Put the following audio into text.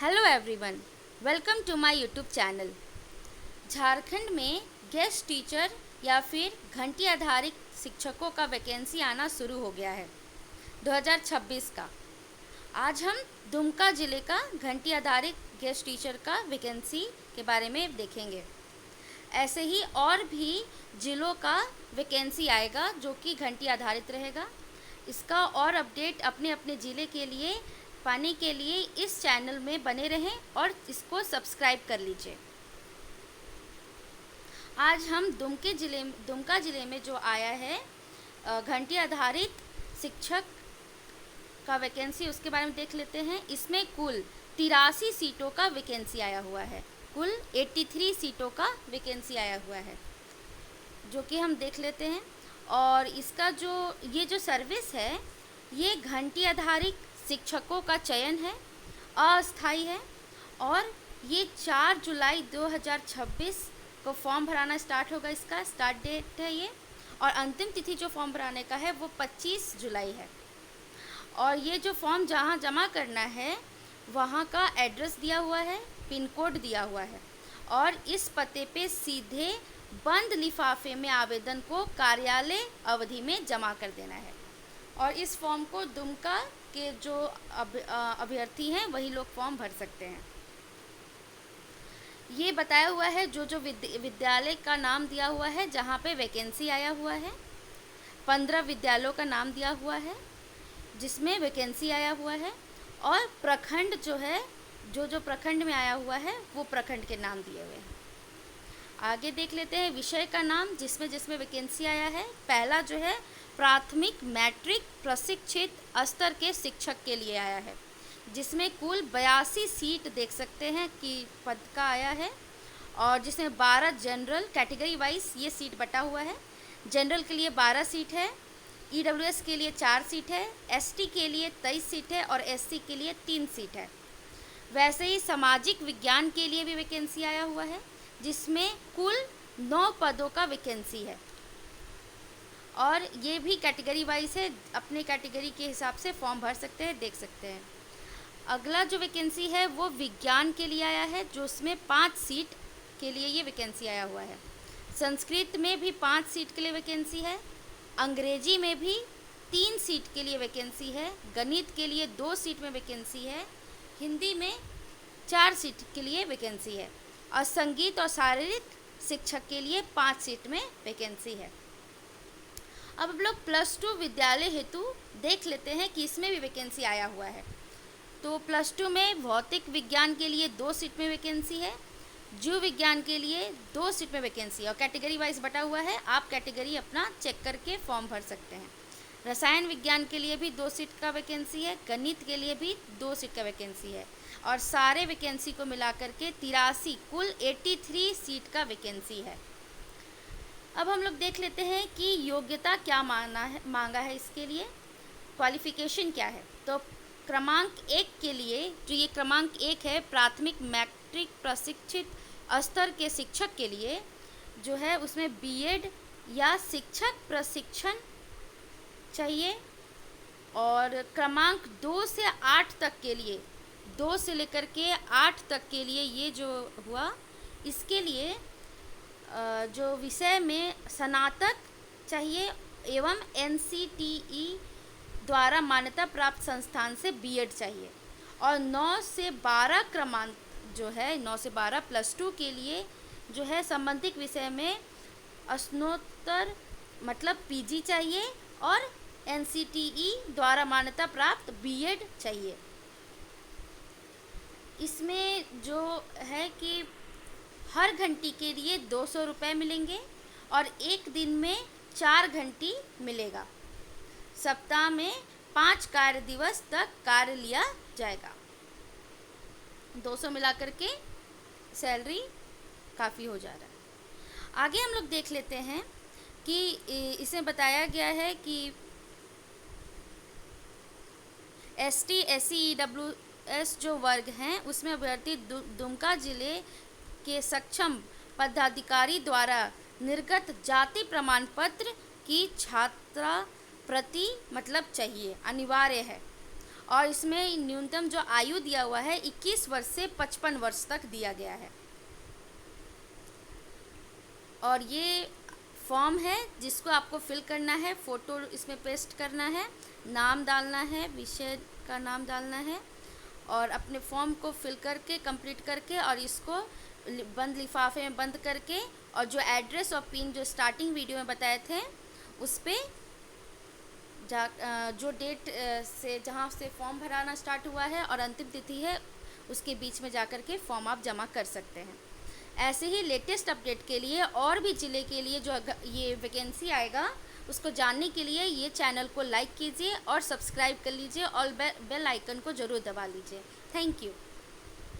Hello everyone, welcome to my YouTube channel. Jharkhand में guest teacher या फिर घंटी आधारित शिक्षकों का वैकेंसी आना शुरू हो गया है 2026 का। आज हम दुमका ज़िले का घंटी आधारित गेस्ट टीचर का वैकेंसी के बारे में देखेंगे। ऐसे ही और भी ज़िलों का वैकेंसी आएगा जो कि घंटी आधारित रहेगा। इसका और अपडेट अपने अपने ज़िले के लिए पाने के लिए इस चैनल में बने रहें और इसको सब्सक्राइब कर लीजिए। आज हम दुमका ज़िले में जो आया है घंटी आधारित शिक्षक का वैकेंसी, उसके बारे में देख लेते हैं। इसमें कुल 83 सीटों का वैकेंसी आया हुआ है। कुल 83 सीटों का वैकेंसी आया हुआ है जो कि हम देख लेते हैं। और इसका जो सर्विस है, ये घंटी आधारित शिक्षकों का चयन है, अस्थायी है। और ये 4 जुलाई 2026 को फॉर्म भराना स्टार्ट होगा। इसका स्टार्ट डेट है ये, और अंतिम तिथि जो फॉर्म भराने का है वो 25 जुलाई है। और ये जो फॉर्म जहाँ जमा करना है वहाँ का एड्रेस दिया हुआ है, पिन कोड दिया हुआ है, और इस पते पे सीधे बंद लिफाफे में आवेदन को कार्यालय अवधि में जमा कर देना है। और इस फॉर्म को दुमका के जो अभ्यर्थी हैं वही लोग फॉर्म भर सकते हैं। ये बताया हुआ है जो विद्यालय का नाम दिया हुआ है जहाँ पे वैकेंसी आया हुआ है। 15 विद्यालयों का नाम दिया हुआ है जिसमें वैकेंसी आया हुआ है। और प्रखंड जो है, जो प्रखंड में आया हुआ है वो प्रखंड के नाम दिए हुए हैं। आगे देख लेते हैं विषय का नाम जिसमें वैकेंसी आया है। पहला जो है प्राथमिक मैट्रिक प्रशिक्षित स्तर के शिक्षक के लिए आया है, जिसमें कुल 82 सीट देख सकते हैं कि पद का आया है। और जिसमें 12 जनरल कैटेगरी वाइज ये सीट बटा हुआ है। जनरल के लिए 12 सीट है, ईडब्ल्यूएस के लिए 4 सीट है, एसटी के लिए 23 सीट है और एससी के लिए 3 सीट है। वैसे ही सामाजिक विज्ञान के लिए भी वैकेंसी आया हुआ है जिसमें कुल 9 पदों का वैकेंसी है। और ये भी कैटेगरी वाइज है, अपने कैटेगरी के हिसाब से फॉर्म भर सकते हैं, देख सकते हैं। अगला जो वैकेंसी है वो विज्ञान के लिए आया है, जो उसमें 5 सीट के लिए ये वैकेंसी आया हुआ है। संस्कृत में भी 5 सीट के लिए वैकेंसी है। अंग्रेजी में भी 3 सीट के लिए वैकेंसी है। गणित के लिए 2 सीट में वैकेंसी है। हिंदी में 4 सीट के लिए वैकेंसी है। और संगीत और शारीरिक शिक्षक के लिए 5 सीट में वैकेंसी है। अब हम लोग +2 विद्यालय हेतु देख लेते हैं कि इसमें भी वैकेंसी आया हुआ है। तो +2 में भौतिक विज्ञान के लिए 2 सीट में वैकेंसी है। जीव विज्ञान के लिए 2 सीट में वैकेंसी है और कैटेगरी वाइज बटा हुआ है। आप कैटेगरी अपना चेक करके फॉर्म भर सकते हैं। रसायन विज्ञान के लिए भी 2 सीट का वैकेंसी है। गणित के लिए भी 2 सीट का वैकेंसी है। और सारे वैकेंसी को मिलाकर के 83 कुल 83 सीट का वैकेंसी है। अब हम लोग देख लेते हैं कि योग्यता क्या मांगा है इसके लिए, क्वालिफिकेशन क्या है। तो क्रमांक 1 के लिए, जो ये क्रमांक 1 है, प्राथमिक मैट्रिक प्रशिक्षित स्तर के शिक्षक के लिए जो है उसमें बीएड या शिक्षक प्रशिक्षण चाहिए। और क्रमांक 2 से 8 तक के लिए, 2 से लेकर के 8 तक के लिए ये जो हुआ, इसके लिए जो विषय में स्नातक चाहिए एवं एनसीटीई द्वारा मान्यता प्राप्त संस्थान से बीएड चाहिए। और 9 से 12 क्रमांक जो है, 9 से 12 +2 के लिए जो है संबंधित विषय में स्नातक मतलब पीजी चाहिए और एनसीटीई द्वारा मान्यता प्राप्त बीएड चाहिए। इसमें जो है कि हर घंटी के लिए 200 रुपये मिलेंगे और एक दिन में 4 घंटी मिलेगा। सप्ताह में 5 कार्य दिवस तक कार्य लिया जाएगा। 200 मिलाकर के सैलरी काफ़ी हो जा रहा है। आगे हम लोग देख लेते हैं कि इसमें बताया गया है कि एसटी, एससी, ईडब्ल्यूएस जो वर्ग हैं उसमें अभ्यर्थी दुमका जिले के सक्षम पदाधिकारी द्वारा निर्गत जाति प्रमाण पत्र की छात्रा प्रति मतलब चाहिए, अनिवार्य है। और इसमें न्यूनतम जो आयु दिया हुआ है 21 वर्ष से 55 वर्ष तक दिया गया है। और ये फॉर्म है जिसको आपको फिल करना है, फ़ोटो इसमें पेस्ट करना है, नाम डालना है, विषय का नाम डालना है और अपने फॉर्म को फिल करके कंप्लीट करके और इसको बंद लिफाफे में बंद करके और जो एड्रेस और पिन जो स्टार्टिंग वीडियो में बताए थे उस पर जो डेट से जहाँ से फॉर्म भराना स्टार्ट हुआ है और अंतिम तिथि है उसके बीच में जाकर के फॉर्म आप जमा कर सकते हैं। ऐसे ही लेटेस्ट अपडेट के लिए और भी ज़िले के लिए जो ये वैकेंसी आएगा उसको जानने के लिए ये चैनल को लाइक कीजिए और सब्सक्राइब कर लीजिए और बेल आइकन को ज़रूर दबा लीजिए। Thank you.